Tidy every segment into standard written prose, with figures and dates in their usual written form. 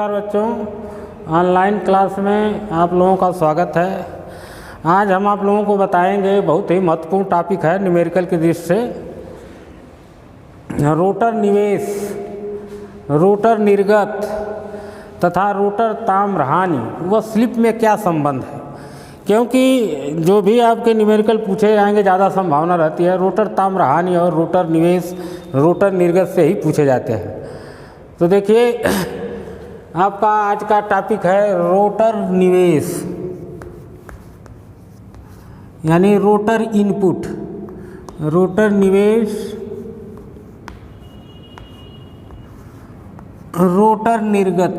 नमस्कार बच्चों, online class में आप लोगों का स्वागत है। आज हम आप लोगों को बताएंगे, बहुत ही महत्वपूर्ण टॉपिक है न्यूमेरिकल की दृष्टि से, रोटर निवेश, रोटर निर्गत तथा रोटर ताम्र हानि व स्लिप में क्या संबंध है। क्योंकि जो भी आपके न्यूमेरिकल पूछे जाएंगे ज़्यादा संभावना रहती है रोटर ताम्र हानि और रोटर निवेश, रोटर निर्गत से ही पूछे जाते हैं। तो देखिए, आपका आज का टॉपिक है रोटर निवेश यानी रोटर इनपुट, रोटर निवेश, रोटर निर्गत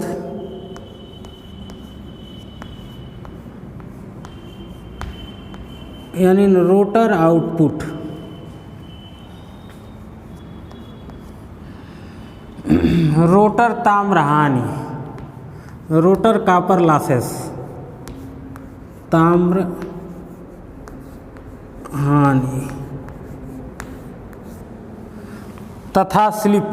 यानी रोटर आउटपुट। रोटर ताम्र हानि, रोटर कॉपर लॉसेस, ताम्र हानि तथा स्लिप,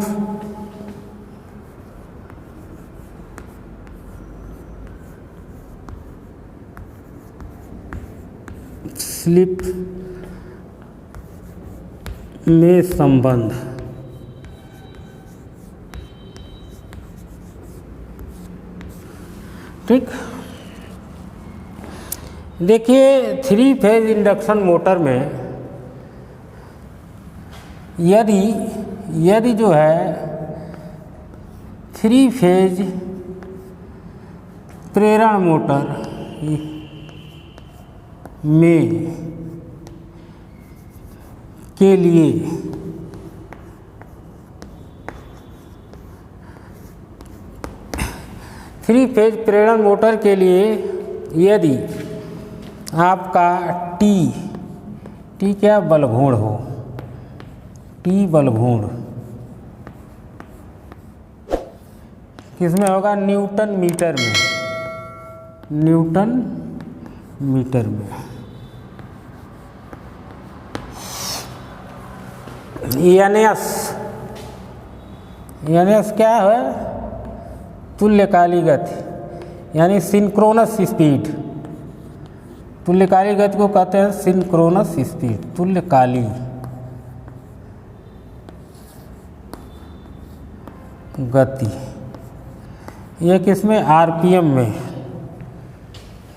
स्लिप में संबंध। ठीक, देखिए, 3 फेज इंडक्शन मोटर में यदि जो है 3 फेज प्रेरण मोटर में के लिए थ्री फेज प्रेरण मोटर के लिए यदि आपका टी क्या बलघूर्ण हो, टी बलघूर्ण किसमें होगा? न्यूटन मीटर में, न्यूटन मीटर में। एनएस क्या है? तुल्यकालिक गति यानी सिंक्रोनस स्पीड। तुल्यकालिक गति को कहते हैं सिंक्रोनस स्पीड, तुल्यकाली गति। यह किसमें? आरपीएम में,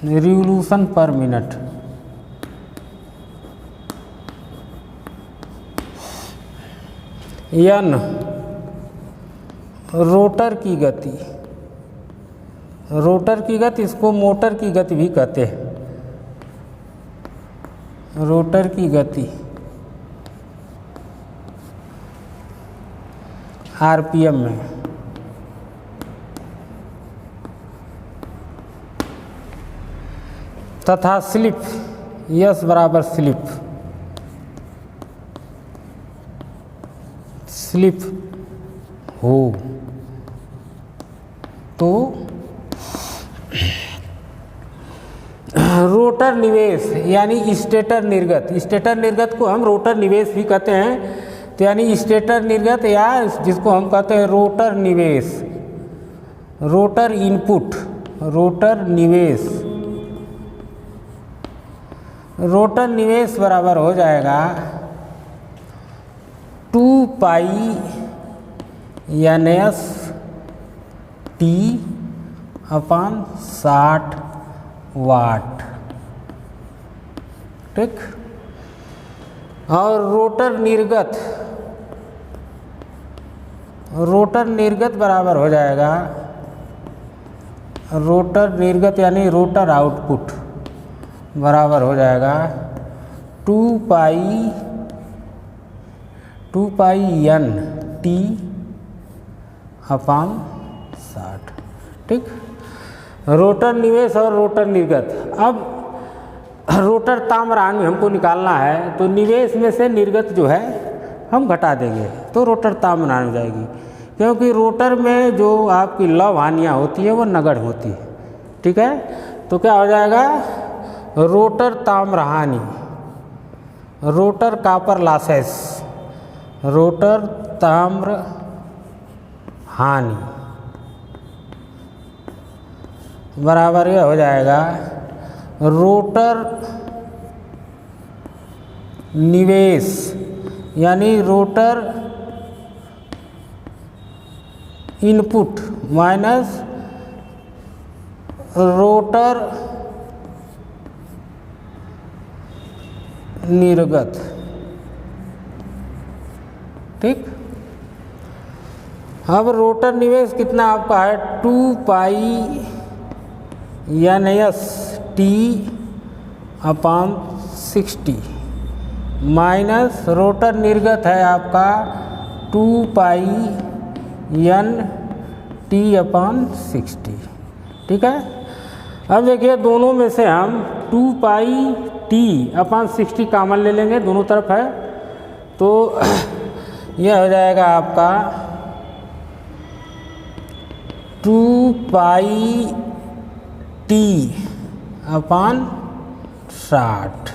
revolution per minute. N rotor की गति, रोटर की गति, इसको मोटर की गति भी कहते हैं, रोटर की गति आरपीएम में। तथा स्लिप, यस बराबर स्लिप, स्लिप हो तो रोटर निवेश यानी स्टेटर निर्गत, स्टेटर निर्गत को हम रोटर निवेश भी कहते हैं। तो यानी स्टेटर निर्गत या जिसको हम कहते हैं रोटर निवेश, रोटर इनपुट, रोटर निवेश, रोटर निवेश बराबर हो जाएगा 2 पाई NS T अपान 60 वाट। ठीक, और रोटर निर्गत, रोटर निर्गत बराबर हो जाएगा, रोटर निर्गत यानी रोटर आउटपुट बराबर हो जाएगा 2 पाई N T अपान 60। ठीक, रोटर निवेश और रोटर निर्गत। अब रोटर ताम्र हानि हमको निकालना है, तो निवेश में से निर्गत जो है हम घटा देंगे तो रोटर ताम्र हानि हो जाएगी। क्योंकि रोटर में जो आपकी लव हानियाँ होती है वो नगण्य होती है। ठीक है, तो क्या हो जाएगा? रोटर ताम्र हानि, रोटर कॉपर लॉसेस, रोटर ताम्र हानि बराबर ये हो जाएगा रोटर निवेश, यानी रोटर इनपुट माइनस रोटर निर्गत। ठीक, अब रोटर निवेश कितना आपका है 2 पाई NS T अपान 60 माइनस रोटर निर्गत है आपका 2 पाई N T अपान 60। ठीक है, अब देखिए दोनों में से हम 2 पाई T अपान 60 कॉमन ले लेंगे, दोनों तरफ है, तो यह हो जाएगा आपका 2 पाई T अपान 60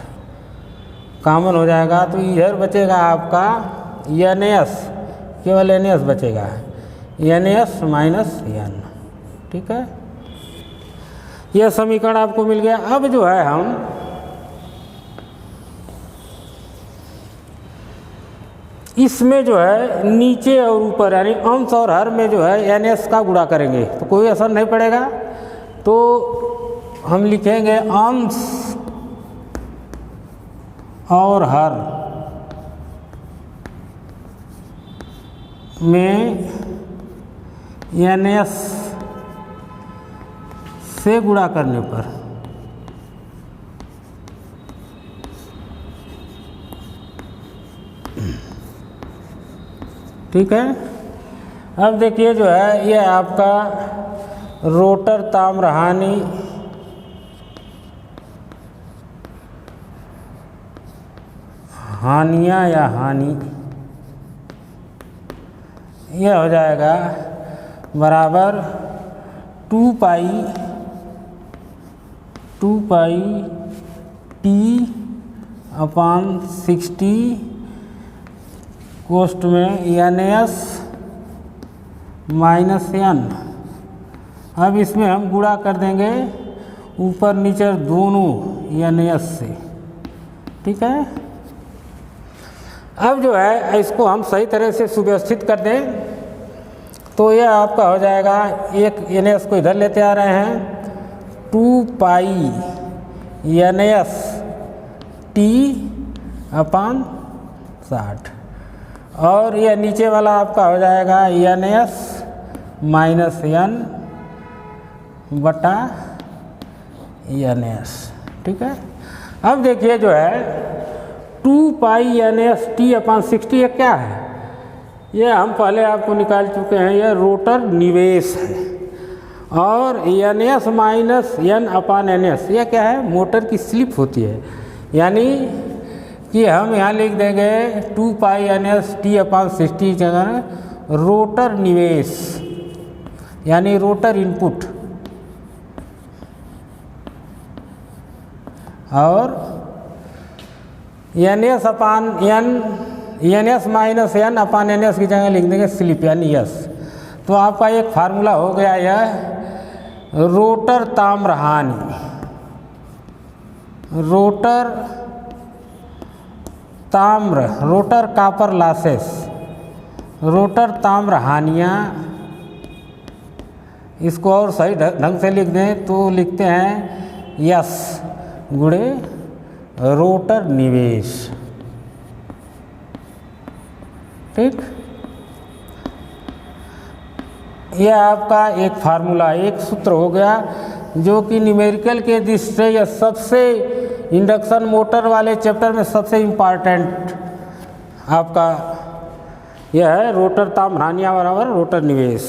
कॉमन हो जाएगा, तो इधर बचेगा आपका NS, केवल NS बचेगा, NS माइनस N। ठीक है, यह समीकरण आपको मिल गया। अब जो है हम इसमें जो है नीचे और ऊपर यानी अंश और हर में जो है NS का गुणा करेंगे तो कोई असर नहीं पड़ेगा, तो हम लिखेंगे अंश और हर में NS से गुणा करने पर ठीक है। अब देखिए जो है ये आपका रोटर ताम्र हानियाँ या हानि, यह हो जाएगा बराबर 2 पाई T अपान 60 कोष्ठ में NS माइनस N। अब इसमें हम गुणा कर देंगे ऊपर नीचे दोनों NS से। ठीक है, अब जो है इसको हम सही तरह से सुव्यवस्थित कर दें तो यह आपका हो जाएगा, एक NS को इधर लेते आ रहे हैं 2 पाई NS T अपान 60 और यह नीचे वाला आपका हो जाएगा NS माइनस N बटा NS। ठीक है, अब देखिए जो है 2 पाई NS T अपान 60 ये क्या है, ये हम पहले आपको निकाल चुके हैं, यह रोटर निवेश है, और NS माइनस N अपान NS यह क्या है, मोटर की स्लिप होती है, यानी कि हम यहाँ लिख देंगे 2 पाई NS T अपान 60 जगह रोटर निवेश यानी रोटर इनपुट, और NS अपान N NS माइनस N अपान NS की जगह लिख देंगे स्लिप यानी S। तो आपका एक फार्मूला हो गया यह रोटर ताम्र हानि, रोटर कॉपर लॉसेस, रोटर ताम्र हानियाँ, इसको और सही ढंग से लिख दें तो लिखते हैं यस गुणे रोटर निवेश। ठीक, यह आपका एक फार्मूला, एक सूत्र हो गया जो कि न्यूमेरिकल के दृष्टि से यह सबसे इंडक्शन मोटर वाले चैप्टर में सबसे इम्पॉर्टेंट आपका यह है रोटर ताम्र हानियाँ बराबर रोटर निवेश।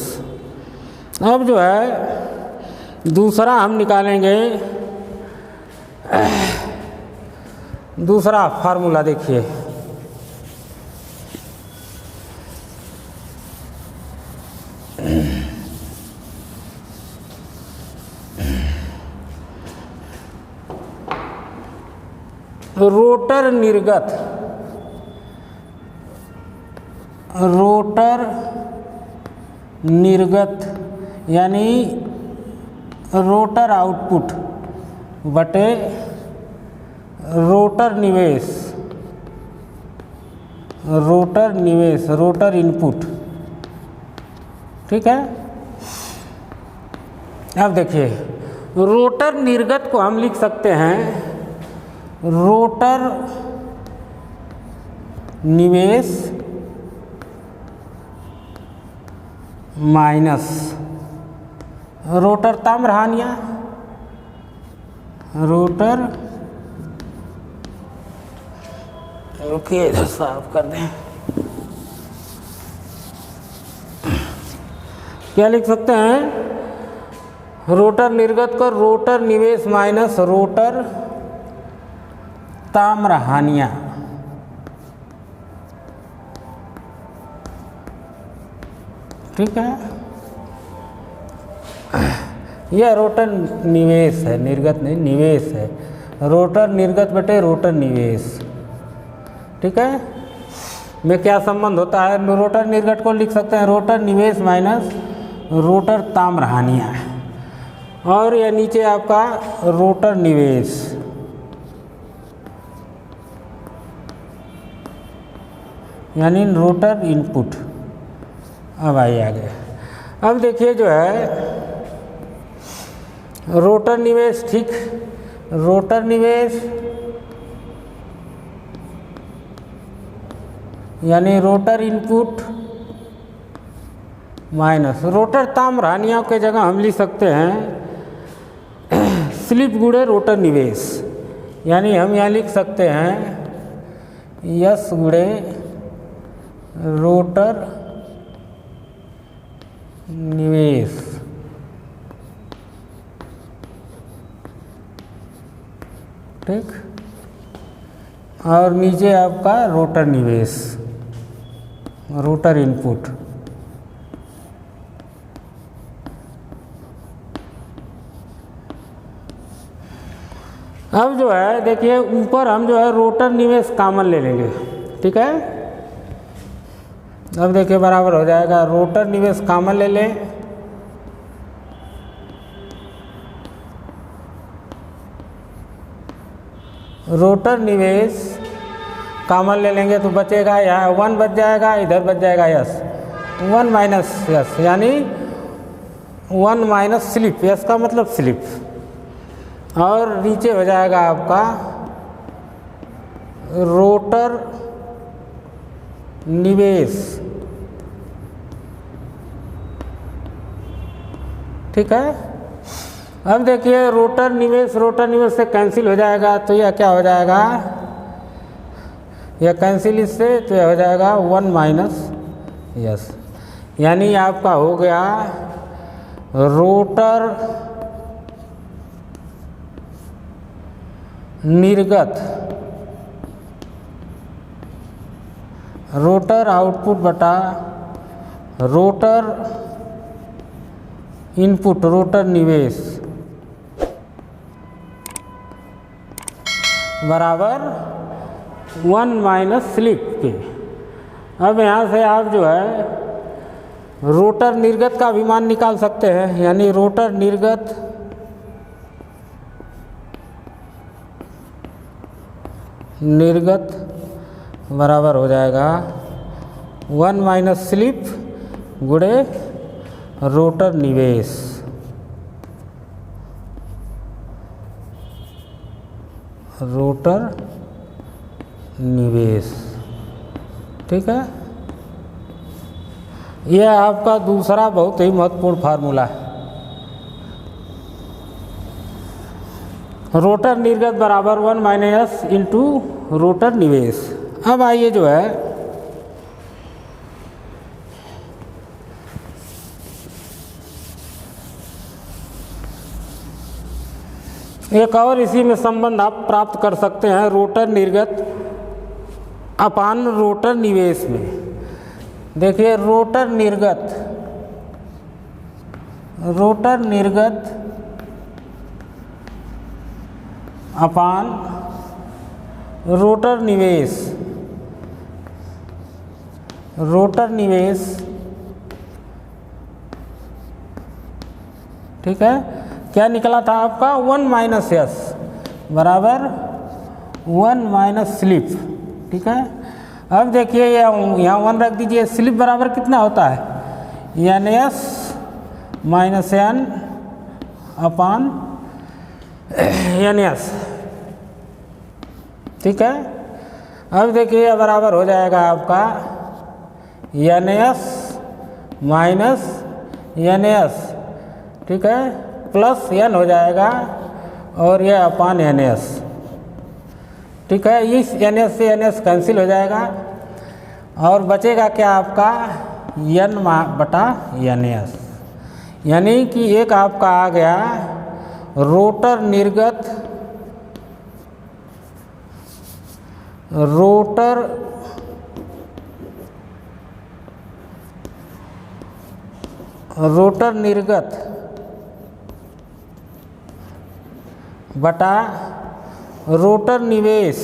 अब जो है दूसरा हम निकालेंगे, दूसरा फार्मूला देखिए, रोटर निर्गत, यानी रोटर आउटपुट बटे रोटर निवेश, रोटर इनपुट। ठीक है। अब देखिए रोटर निर्गत को हम लिख सकते हैं रोटर निवेश माइनस रोटर ताम्रहानियाँ, रोटर, रुकिए इधर साफ कर दें, क्या लिख सकते हैं रोटर निर्गत को रोटर निवेश माइनस रोटर ताम्रहानियाँ। ठीक है। यह रोटर निवेश है, निर्गत नहीं निवेश है, रोटर निर्गत बटे रोटर निवेश। ठीक है। में क्या संबंध होता है, रोटर निर्गत को लिख सकते हैं रोटर निवेश माइनस रोटर ताम्रहानियाँ, और यह नीचे आपका रोटर निवेश, यानी रोटर इनपुट। अब आइए आगे। अब देखिए जो है रोटर निवेश, ठीक, रोटर निवेश यानी रोटर इनपुट माइनस रोटर ताम्रहानियों के जगह हम लिख सकते हैं स्लिप गुणे रोटर निवेश, यानी हम यहाँ लिख सकते हैं यस गुणे रोटर निवेश। ठीक। और नीचे आपका रोटर निवेश, रोटर इनपुट। अब जो है देखिए ऊपर हम जो है रोटर निवेश कॉमन ले लेंगे। ठीक है। अब देखिए बराबर हो जाएगा रोटर निवेश कॉमन ले लें, रोटर निवेश कॉमन ले लेंगे तो बचेगा यहाँ 1 बच जाएगा, इधर बच जाएगा यस, 1 माइनस यस, यानी 1 माइनस स्लिप, यस का मतलब स्लिप, और नीचे हो जाएगा आपका रोटर निवेश। ठीक है। अब देखिए रोटर निवेश से कैंसिल हो जाएगा, तो यह क्या हो जाएगा, यह कैंसिल इससे, तो यह हो जाएगा 1 माइनस यस, यानी आपका हो गया रोटर निर्गत, रोटर आउटपुट बटा रोटर इनपुट, रोटर निवेश बराबर 1 माइनस स्लिप के। अब यहाँ से आप जो है रोटर निर्गत का भी मान निकाल सकते हैं, यानी रोटर निर्गत बराबर हो जाएगा 1 माइनस स्लिप गुणे रोटर निवेश। रोटर निवेश। ठीक है। यह आपका दूसरा बहुत ही महत्वपूर्ण फार्मूला है। रोटर निर्गत बराबर 1 माइनस इंटू रोटर निवेश। अब आइए जो है एक और इसी में संबंध आप प्राप्त कर सकते हैं रोटर निर्गत अपान रोटर निवेश में। देखिए रोटर निर्गत अपान रोटर निवेश। ठीक है। क्या निकला था आपका 1 माइनस एस बराबर 1 माइनस स्लिप, ठीक है। अब देखिए यहाँ 1 रख दीजिए, स्लिप बराबर कितना होता है N S minus N upon N S, ठीक है। अब देखिए बराबर हो जाएगा आपका N S minus N S, ठीक है, प्लस एन हो जाएगा और यह अपान एन एस, ठीक है। इस एन एस से एन एस कैंसिल हो जाएगा और बचेगा क्या आपका एन बटा एन एस, यानी कि एक आपका आ गया रोटर निर्गत रोटर निर्गत बटा रोटर निवेश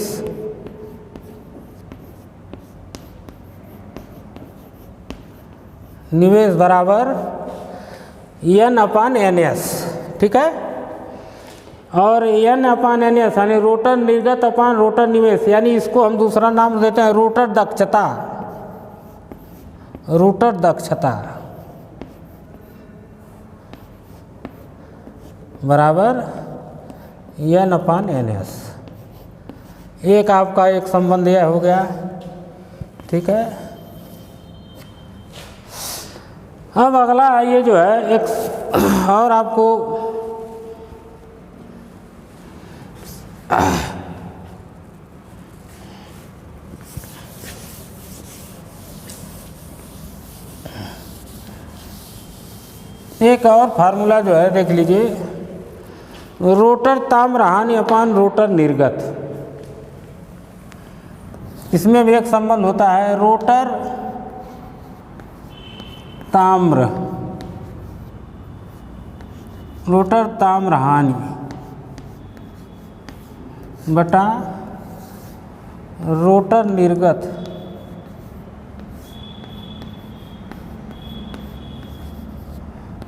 बराबर एन अपान एन एस, ठीक है। और एन अपान एन एस यानी रोटर निर्गत अपान रोटर निवेश, यानी इसको हम दूसरा नाम देते हैं रोटर दक्षता, रोटर दक्षता बराबर एन अपान एन एस। एक आपका एक संबंध यह हो गया, ठीक है। अब अगला ये जो है एक और आपको एक और फार्मूला जो है देख लीजिए, रोटर ताम्रहानि अपान रोटर निर्गत। इसमें भी एक संबंध होता है रोटर ताम्रहानि बटा रोटर निर्गत,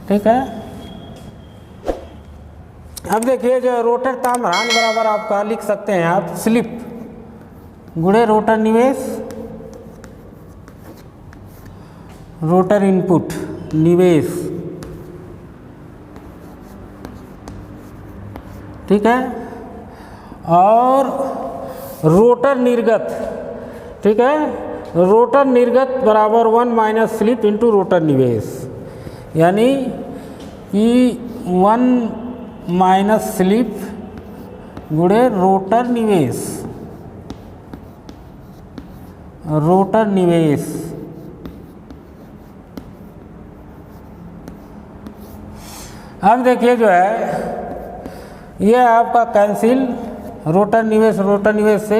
ठीक है। अब देखिए जो रोटर ताम्रहानि बराबर आपका लिख सकते हैं आप स्लिप गुणे रोटर निवेश, रोटर इनपुट निवेश, ठीक है, और रोटर निर्गत, ठीक है। रोटर निर्गत बराबर 1 माइनस स्लिप इंटू रोटर निवेश, यानी कि 1 माइनस स्लिप गुणे रोटर निवेश, रोटर निवेश। अब देखिए जो है ये आपका कैंसिल रोटर निवेश से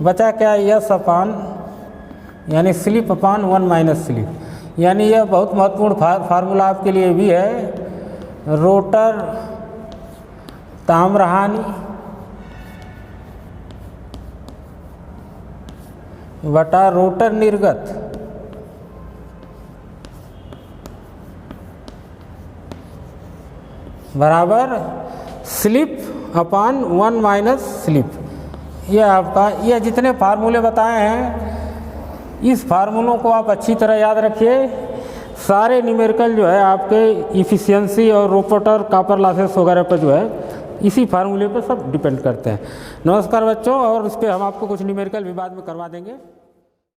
बचा क्या यस अपान यानी स्लिप अपान 1 माइनस स्लिप, यानी यह बहुत महत्वपूर्ण फार्मूला आपके लिए भी है। रोटर ताम्रहानि बटा रोटर निर्गत बराबर स्लिप अपान 1 माइनस स्लिप। यह आपका यह जितने फार्मूले बताए हैं इस फार्मूलों को आप अच्छी तरह याद रखिए। सारे न्यूमेरिकल जो है आपके इफ़िशियंसी और रोटर कॉपर लॉसेस वगैरह पर जो है इसी फार्मूले पर सब डिपेंड करते हैं। नमस्कार बच्चों, और इस पर हम आपको कुछ न्यूमेरिकल भी बाद में करवा देंगे।